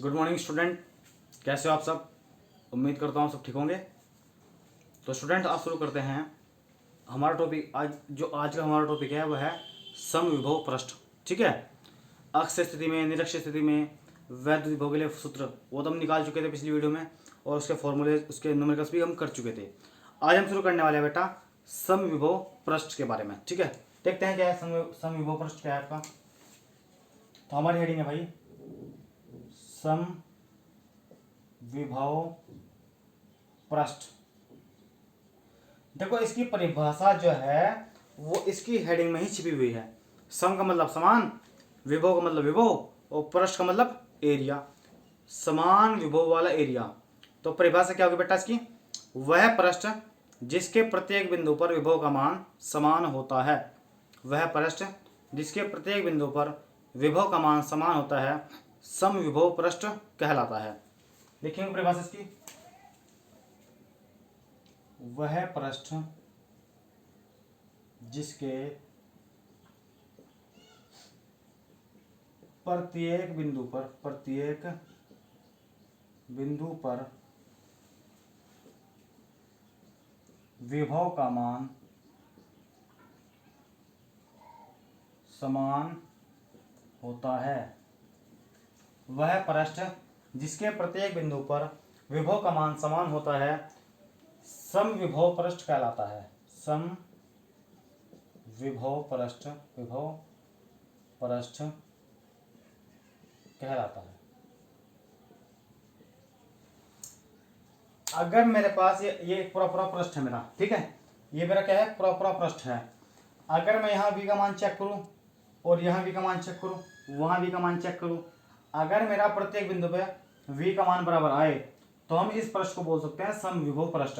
Good morning student, कैसे हो आप सब। उम्मीद करता हूँ सब ठीक होंगे। तो स्टूडेंट आज शुरू करते हैं हमारा टॉपिक। आज का हमारा टॉपिक है वह है समविभव पृष्ठ। ठीक है, अक्ष स्थिति में, निरक्ष स्थिति में वैध विभव के लिए सूत्र वो तो हम निकाल चुके थे पिछली वीडियो में, और उसके फॉर्मूले, उसके न्यूमेरिकल्स भी हम कर चुके थे। आज हम शुरू करने वाले हैं बेटा समविभव पृष्ठ के बारे में। ठीक है, देखते हैं क्या है समविभव पृष्ठ क्या है आपका। तो हमारी हेडिंग है भाई समविभव पृष्ठ। देखो इसकी परिभाषा जो है वो इसकी हेडिंग में ही छिपी हुई है। सम का मतलब समान, विभव का मतलब विभव, और पृष्ठ का मतलब एरिया, समान विभव वाला एरिया। तो परिभाषा क्या होगी बेटा इसकी, वह पृष्ठ जिसके प्रत्येक बिंदु पर विभव का मान समान होता है। वह पृष्ठ जिसके प्रत्येक बिंदु पर विभव का मान समान होता है समविभव पृष्ठ कहलाता है। देखेंगे परिभाषा इसकी, वह पृष्ठ जिसके प्रत्येक बिंदु पर विभव का मान समान होता है। वह पृष्ठ जिसके प्रत्येक बिंदु पर विभव का मान समान होता है समविभव पृष्ठ कहलाता है। समविभव पृष्ठ कहलाता है। अगर मेरे पास ये पूरा पृष्ठ है मेरा, ठीक है, ये मेरा क्या है, पूरा पृष्ठ है। अगर मैं यहाँ v का मान चेक करूं और यहाँ v का मान चेक करूं, वहां v का मान चेक करूं, अगर मेरा प्रत्येक बिंदु पे v का मान बराबर आए तो हम इस पृष्ठ को बोल सकते हैं समविभव पृष्ठ।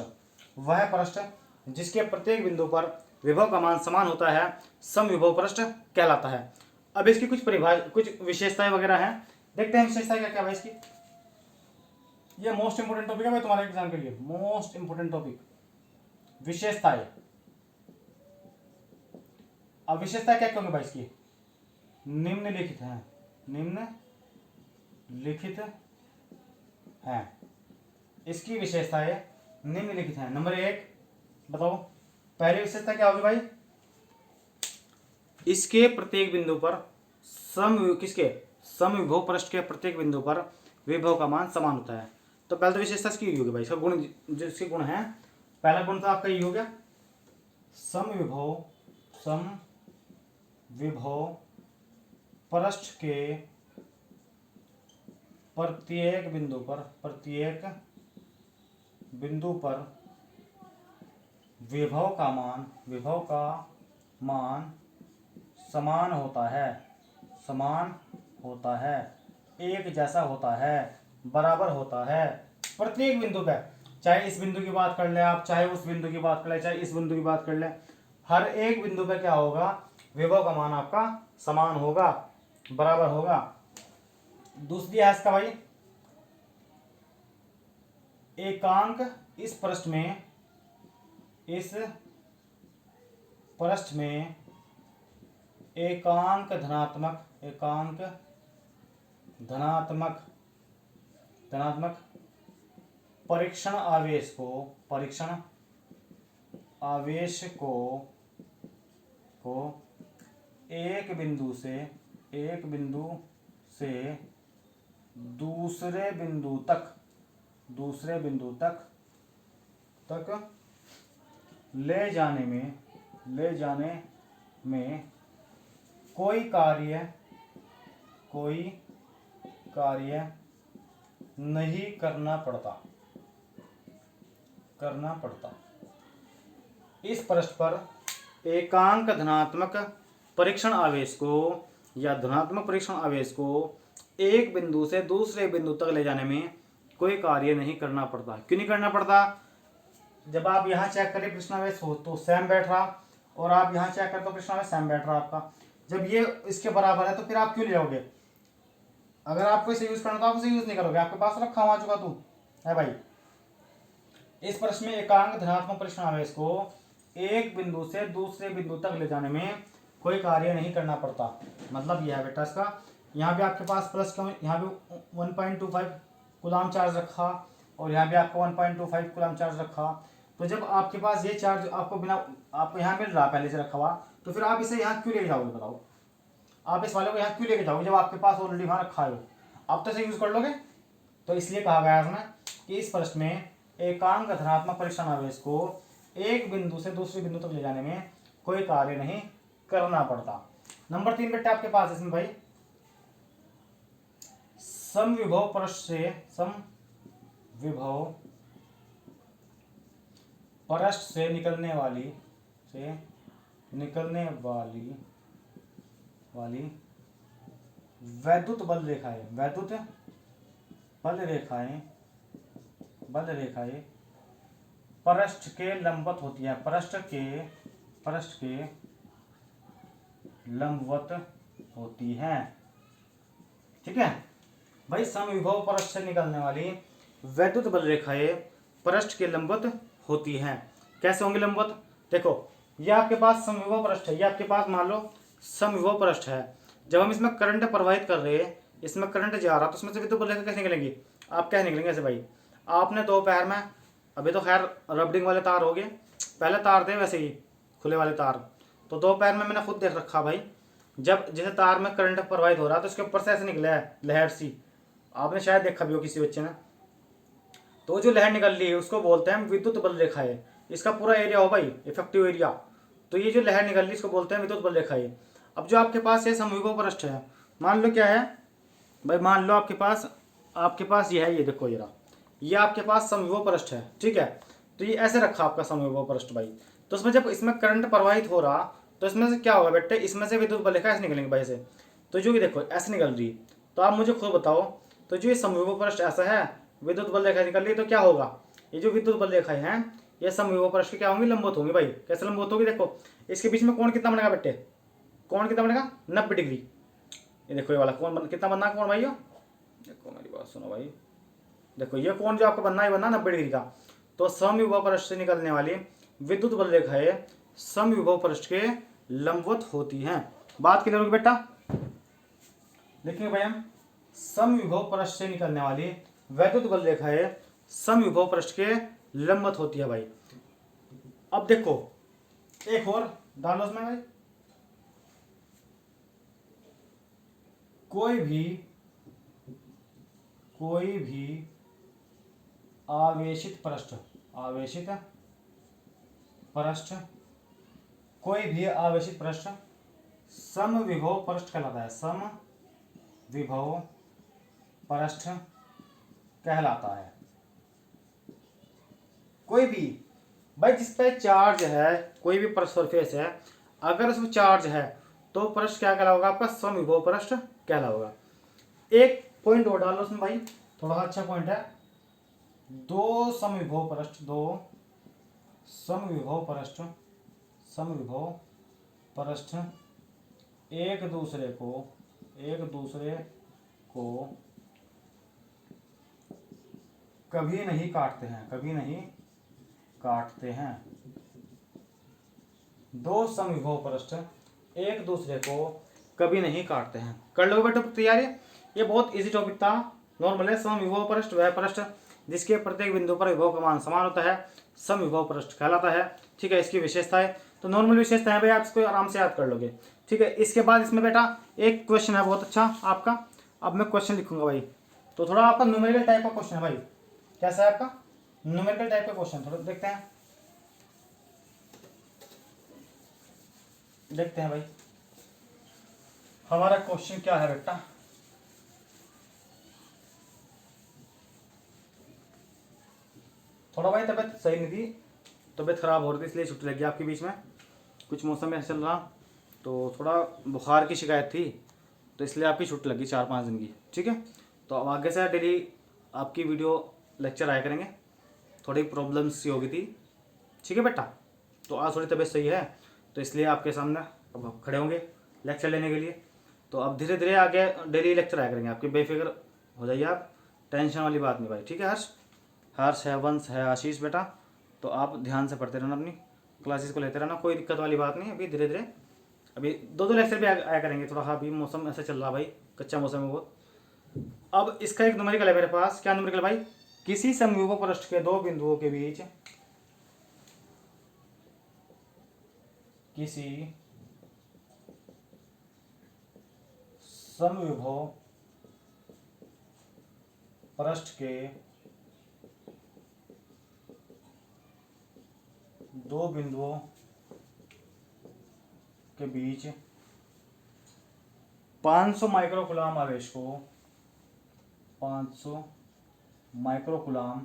वह पृष्ठ जिसके प्रत्येक बिंदु पर विभव का मान समान होता है समविभव पृष्ठ कहलाता है। अब इसकी कुछ विशेषताएं वगैरह हैं, देखते हैं विशेषताएं क्या क्या भाई इसकी। ये मोस्ट इंपोर्टेंट टॉपिक है भाई तुम्हारे एग्जाम के लिए, मोस्ट इंपोर्टेंट टॉपिक विशेषताएं। अब विशेषताएं क्या होंगी भाई इसकी, निम्नलिखित हैं। इसकी विशेषताएं निम्नलिखित हैं। नंबर 1 बताओ, पहली विशेषता क्या होगी भाई, इसके प्रत्येक बिंदु पर समविभव पृष्ठ के प्रत्येक बिंदु पर विभव का मान समान होता है। तो पहले तो विशेषता इसकी होगी भाई, इसका गुण, जो इसके गुण है, पहला गुण तो आपका ये हो गया समविभव पृष्ठ के प्रत्येक बिंदु पर विभव का मान समान होता है, एक जैसा होता है, बराबर होता है। प्रत्येक बिंदु पे, चाहे इस बिंदु की बात कर ले आप, चाहे उस बिंदु की बात कर ले, चाहे इस बिंदु की बात कर ले, हर एक बिंदु पे क्या होगा, विभव का मान आपका समान होगा, बराबर होगा। दूसरी है इसका भाई, एकांक इस पृष्ठ में एकांक धनात्मक परीक्षण आवेश को एक बिंदु से दूसरे बिंदु तक ले जाने में कोई कार्य नहीं करना पड़ता। इस पृष्ठ पर एकांक धनात्मक परीक्षण आवेश को या धनात्मक परीक्षण आवेश को एक बिंदु से दूसरे बिंदु तक ले जाने में कोई कार्य नहीं करना पड़ता। क्यों नहीं करना पड़ता, जब आप यहाँ चेक करें पृष्ठावेश हो तो सेम बैठ रहा, और आप यहाँ चेक करें तो पृष्ठावेश सेम बैठ रहा आपका। जब ये इसके बराबर है तो फिर आप क्यों ले जाओगे, अगर आपको इसे यूज करना तो आप उसे यूज नहीं करोगे, आपके पास रखा हुआ चुका तू है भाई। इस प्रश्न में एकांक धनात्मक परीक्षण आवेश को एक बिंदु से दूसरे बिंदु तक ले जाने में कोई कार्य नहीं करना पड़ता। मतलब यह है बेटा इसका, यहाँ पे आपके पास प्लस क्यों, यहाँ पे 1.25 कूलाम चार्ज रखा और यहाँ पे आपको 1.25 कूलाम चार्ज रखा। तो जब आपके पास ये चार्ज आपको बिना आपको यहाँ मिल रहा पहले से रखा हुआ, तो फिर आप इसे यहाँ क्यों लेके जाओगे बताओ? आप इस वाले को यहाँ क्यों लेके जाओगे जब आपके पास ऑलरेडी वहाँ रखा है? आप तो इसे यूज कर लोगे। तो इसलिए कहा गया है इसमें कि इस प्रश्न में एकांक धनात्मक परीक्षण आवेश को एक बिंदु से दूसरे बिंदु तक ले जाने में कोई कार्य नहीं करना पड़ता। नंबर 3 बेटा आपके पास इसमें भाई समविभव पृष्ठ से निकलने वाली वैद्युत बल रेखाएं पृष्ठ के लंबवत होती है, पृष्ठ के लंबवत होती हैं। ठीक है भाई, समविभव पृष्ठ से निकलने वाली वैद्युत बल रेखाएं पृष्ठ के लंबवत होती हैं। कैसे होंगे लंबवत? देखो ये आपके पास समविभव पृष्ठ है, ये आपके पास मान लो समविभव पृष्ठ है। जब हम इसमें करंट प्रवाहित कर रहे हैं, इसमें करंट जा रहा, तो उसमें से विद्युत बल रेखा कैसे निकलेंगी? आप कैसे निकलेंगे ऐसे भाई? आपने दो पैर में, अभी तो खैर रबडिंग वाले तार हो गए, पहले तार थे वैसे ही खुले वाले तार, तो दो पैर में मैंने खुद देख रखा भाई, जब जैसे तार में करंट प्रवाहित हो रहा है तो उसके ऊपर से ऐसे निकला है लहर सी, आपने शायद देखा भी हो किसी बच्चे ने। तो जो लहर निकल रही है उसको बोलते हैं विद्युत बल रेखा है। इसका पूरा एरिया हो भाई इफेक्टिव एरिया, तो ये जो लहर निकल रही है इसको बोलते हैं विद्युत बल रेखा है। अब जो आपके पास ये समविभव पृष्ठ है, मान लो क्या है भाई, मान लो आपके पास ये है, ये देखो ये आपके पास समविभव पृष्ठ है। ठीक है, तो ये ऐसे रखा आपका समविभव पृष्ठ भाई, तो उसमें जब इसमें करंट प्रवाहित हो रहा तो इसमें से क्या होगा बेटे, इसमें से विद्युत बल रेखा ऐसे निकलेंगे भाई से। तो जो ये देखो ऐसे निकल रही, तो आप मुझे खुद बताओ, तो जो ये समविभव पृष्ठ ऐसा है, विद्युत बल रेखा निकल रही, तो क्या होगा? ये जो विद्युत बल रेखा है ये समविभव पृष्ठ की क्या होंगी? लंबवत होंगी भाई। कैसे लंबवत होगी? देखो इसके बीच में कोण कितना बनेगा बेटे? कोण कितना बनेगा? 90 डिग्री। ये देखो ये वाला कोण कितना बनना है कोण भाई? देखो मेरी बात सुनो भाई, देखो ये कोण जो आपको बनना है 90 डिग्री का। तो समविभव पृष्ठ से निकलने वाली विद्युत बल रेखाएं समविभव पृष्ठ के लंबवत होती हैं। बात क्लियर होगी बेटा? लिखेंगे भाई हम, समविभव पृष्ठ से निकलने वाली वैद्युत बल रेखाएं समविभव पृष्ठ के लंबवत होती है भाई। अब देखो एक और डालो उसमें भाई, कोई भी आवेशित पृष्ठ कोई भी आवेशित पृष्ठ समविभव पृष्ठ कहलाता है, समविभव पृष्ठ कहलाता है। कोई भी भाई जिस पे चार्ज है, कोई भी सरफेस है, अगर उसमें चार्ज है तो पृष्ठ क्या कहलाएगा? आपका समविभव पृष्ठ कहलाएगा। एक पॉइंट और डालो उसमें भाई, थोड़ा अच्छा पॉइंट है, दो समविभव पृष्ठ एक दूसरे को कभी नहीं काटते हैं। दो समविभव पृष्ठ एक दूसरे को कभी नहीं काटते हैं। कर लो बेटा तैयारी, ये बहुत इजी टॉपिक था, नॉर्मल है। समविभव पृष्ठ वह पृष्ठ जिसके प्रत्येक बिंदु पर विभव का मान समान होता है, समविभव पृष्ठ कहलाता है। ठीक है, इसकी विशेषता है, तो नॉर्मल विशेषता है भाई, आप इसको आराम से याद कर लोगे। ठीक है, इसके बाद इसमें बेटा एक क्वेश्चन है बहुत अच्छा आपका, अब मैं क्वेश्चन लिखूंगा भाई, तो थोड़ा आपका न्यूमेरिकल टाइप का क्वेश्चन है भाई। कैसा है आपका? न्यूमेरिकल टाइप का क्वेश्चन, थोड़ा देखते हैं भाई हमारा क्वेश्चन क्या है बेटा। थोड़ा भाई तबीयत सही नहीं थी, तबीयत खराब हो रही थी इसलिए छुट्टी लगी आपके बीच में, कुछ मौसम में चल रहा, तो थोड़ा बुखार की शिकायत थी, तो इसलिए आपकी छुट्टी लगी 4-5 दिन की। ठीक है, तो अब आगे से डेली आपकी वीडियो लेक्चर आया करेंगे, थोड़ी प्रॉब्लम्स सी हो गई थी। ठीक है बेटा, तो आज थोड़ी तबीयत सही है तो इसलिए आपके सामने अब खड़े होंगे लेक्चर लेने के लिए। तो अब धीरे धीरे आगे डेली लेक्चर आया करेंगे आपके, बेफिक्र हो जाइए आप, टेंशन वाली बात नहीं भाई। ठीक है, हर्ष है, वंश है, आशीष बेटा, तो आप ध्यान से पढ़ते रहना, अपनी क्लासेस को लेते रहना, कोई दिक्कत वाली बात नहीं। अभी धीरे धीरे अभी 2-2 लेक्चर भी आया करेंगे, थोड़ा हाँ अभी मौसम ऐसा चल रहा भाई, कच्चा मौसम है बहुत। अब इसका एक न्यूमेरिकल है मेरे पास। क्या न्यूमेरिकल भाई? किसी समविभव पृष्ठ के दो बिंदुओं के बीच किसी समविभव पृष्ठ के दो बिंदुओं के बीच 500 माइक्रोकूलम आवेश को 500 माइक्रोकूलम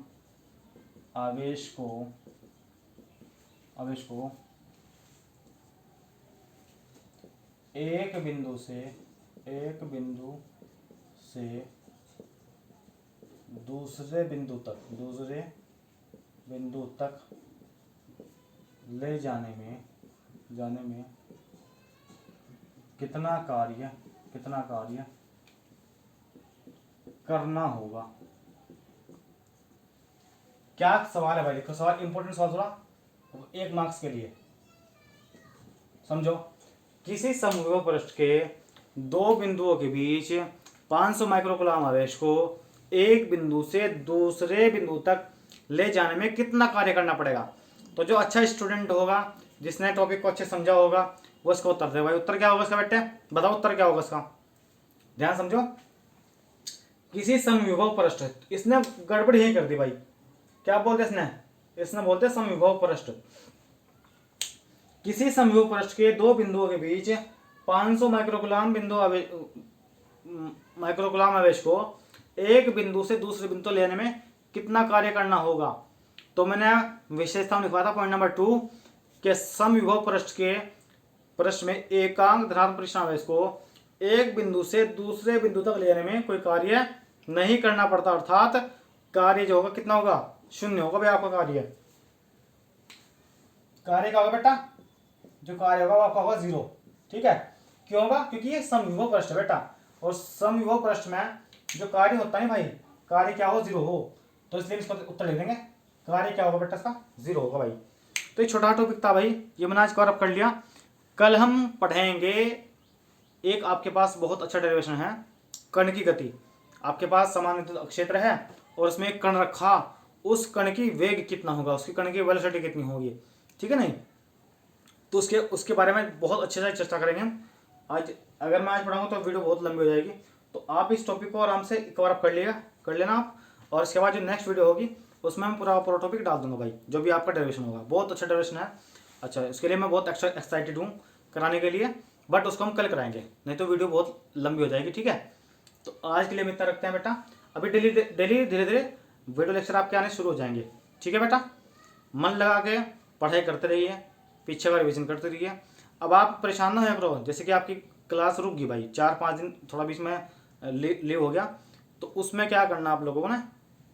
आवेश को एक बिंदु से दूसरे बिंदु तक ले जाने में कितना कार्य करना होगा। क्या सवाल है भाई? देखो सवाल इंपॉर्टेंट सवाल थोड़ा 1 मार्क्स के लिए समझो। किसी समविभव पृष्ठ के दो बिंदुओं के बीच 500 माइक्रोकूलम आवेश को एक बिंदु से दूसरे बिंदु तक ले जाने में कितना कार्य करना पड़ेगा। तो जो अच्छा स्टूडेंट होगा, जिसने टॉपिक को अच्छे समझा होगा, वो इसका उत्तर दे भाई। उत्तर क्या होगा इसका बेटे? बताओ उत्तर क्या होगा इसका, ध्यान समझो। किसी समविभव पृष्ठ, इसने गड़बड़ ही कर दी भाई। क्या बोलते इसने बोलते समविभव पृष्ठ। किसी समविभव पृष्ठ के दो बिंदुओं के बीच 500 माइक्रोकूलम आवेश को एक बिंदु से दूसरे बिंदु लेने में कितना कार्य करना होगा। तो मैंने विशेषता में लिखा था पॉइंट नंबर 2 के समविभव पृष्ठ में एकांक धनात्मक परीक्षण आवेश को एक बिंदु से दूसरे बिंदु तक ले जाने में कोई कार्य नहीं करना पड़ता, अर्थात कार्य जो होगा कितना होगा? 0 होगा भाई। आपका कार्य क्या होगा बेटा? जो कार्य होगा वो आपका होगा 0। ठीक है, क्यों होगा? क्योंकि ये समविभव पृष्ठ है बेटा, और समविभव पृष्ठ में जो कार्य होता है भाई, कार्य क्या हो? 0 हो। तो इसलिए इसका उत्तर लिख देंगे। कार्य क्या होगा बेटा? इसका 0 होगा भाई। तो ये छोटा टॉपिक था भाई, ये मैंने आज कवर अप कर लिया। कल हम पढ़ेंगे एक आपके पास बहुत अच्छा डेरिवेशन है, कण की गति। आपके पास समान क्षेत्र है और उसमें एक कण रखा, उस कण की वेग कितना होगा, उसकी कण की वेलोसिटी कितनी होगी। ठीक है नहीं? तो उसके बारे में बहुत अच्छे से चर्चा करेंगे हम आज। अगर मैं आज पढ़ाऊंगा तो वीडियो बहुत लंबी हो जाएगी, तो आप इस टॉपिक को आराम से कवर अप कर लेना आप। और इसके बाद जो नेक्स्ट वीडियो होगी उसमें हम पूरा टॉपिक डाल दूंगा भाई, जो भी आपका डेरिवेशन होगा। बहुत अच्छा डेरिवेशन है। अच्छा, इसके लिए मैं बहुत एक्साइटेड हूँ कराने के लिए, बट उसको हम कल कराएंगे, नहीं तो वीडियो बहुत लंबी हो जाएगी। ठीक है, तो आज के लिए हम इतना रखते हैं बेटा। अभी डेली धीरे धीरे वीडियो लेक्चर आपके आने शुरू हो जाएंगे। ठीक है बेटा, मन लगा के पढ़ाई करते रहिए, पीछे का रिविजन करते रहिए। अब आप परेशान ना हो करो, जैसे कि आपकी क्लास रुक गई भाई 4-5 दिन, थोड़ा बीच में लीव हो गया, तो उसमें क्या करना आप लोगों ने,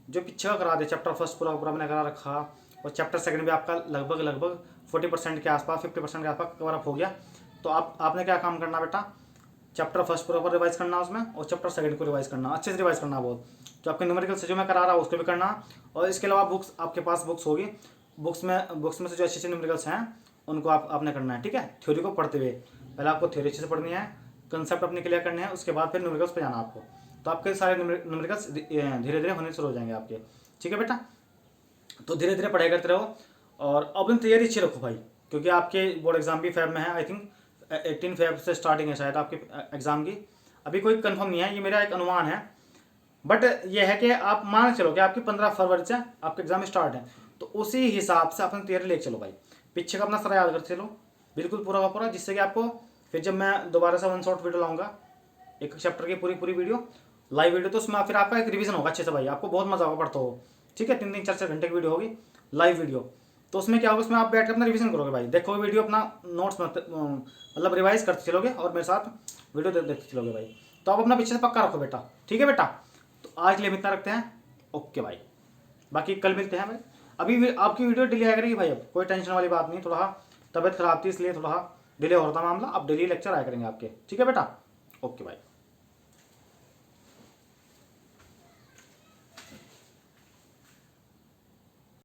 जो पीछे का करा दे चैप्टर फर्स्ट पूरा मैंने करा रखा, और चैप्टर सेकंड भी आपका लगभग 40% के आसपास 50% के आसपास कवर अप हो गया। तो आपने क्या काम करना बेटा, चैप्टर फर्स्ट पूरा रिवाइज करना उसमें, और चैप्टर सेकंड को रिवाइज करना, अच्छे से रिवाइज करना बहुत। तो आपके न्यूमेरिकल से जो मैं करा रहा हूँ उसको भी करना। और इसके अलावा बुक्स, आपके पास बुक्स होगी, बुक्स में से जो अच्छे न्यूमेरिकल्स हैं उनको आपने करना है। ठीक है, थ्योरी को पढ़ते हुए पहले आपको थ्योरी अच्छे से पढ़नी है, कंसेप्ट अपने क्लियर करने हैं, उसके बाद फिर न्यूमेरिकल्स पे जाना आपको। तो आपके सारे न्यूमेरिकल्स धीरे धीरे होने शुरू हो जाएंगे आपके। ठीक है बेटा, तो धीरे धीरे पढ़ाई करते रहो और अपनी तैयारी अच्छी रखो भाई, क्योंकि आपके बोर्ड एग्जाम भी फेब में है। आई थिंक 18 फेब से स्टार्टिंग है शायद आपके एग्जाम की। अभी कोई कंफर्म नहीं है, ये मेरा एक अनुमान है, बट ये है कि आप मान चलो कि आपकी 15 फरवरी से आपके एग्जाम स्टार्ट है, तो उसी हिसाब से अपनी तैयारी लेके चलो भाई। पीछे का अपना सारा याद करते चलो बिल्कुल पूरा का पूरा, जिससे कि आपको फिर जब मैं दोबारा से 1 शॉट वीडियो लाऊंगा, एक चैप्टर की पूरी वीडियो लाइव वीडियो, तो उसमें फिर आपका एक रिवीजन होगा अच्छे से भाई, आपको बहुत मजा होगा पढ़ते हो। ठीक है, 3-3, 4-4 घंटे की वीडियो होगी लाइव वीडियो, तो उसमें क्या होगा, उसमें आप बैठ कर अपना रिवीजन करोगे भाई, देखोगे वीडियो, अपना नोट्स मतलब रिवाइज करते चलोगे और मेरे साथ वीडियो देखते चलोगे भाई। तो आप अपना पीछे से पक्का रखो बेटा। ठीक है बेटा, तो आज के लिए इतना रखते हैं। ओके भाई, बाकी कल मिलते हैं भाई। अभी आपकी वीडियो डिले आया करेगी भाई, अब कोई टेंशन वाली बात नहीं, थोड़ा तबियत खराब थी इसलिए थोड़ा डिले हो रहा था मामला, अब डेली लेक्चर आया करेंगे आपके। ठीक है बेटा, ओके भाई।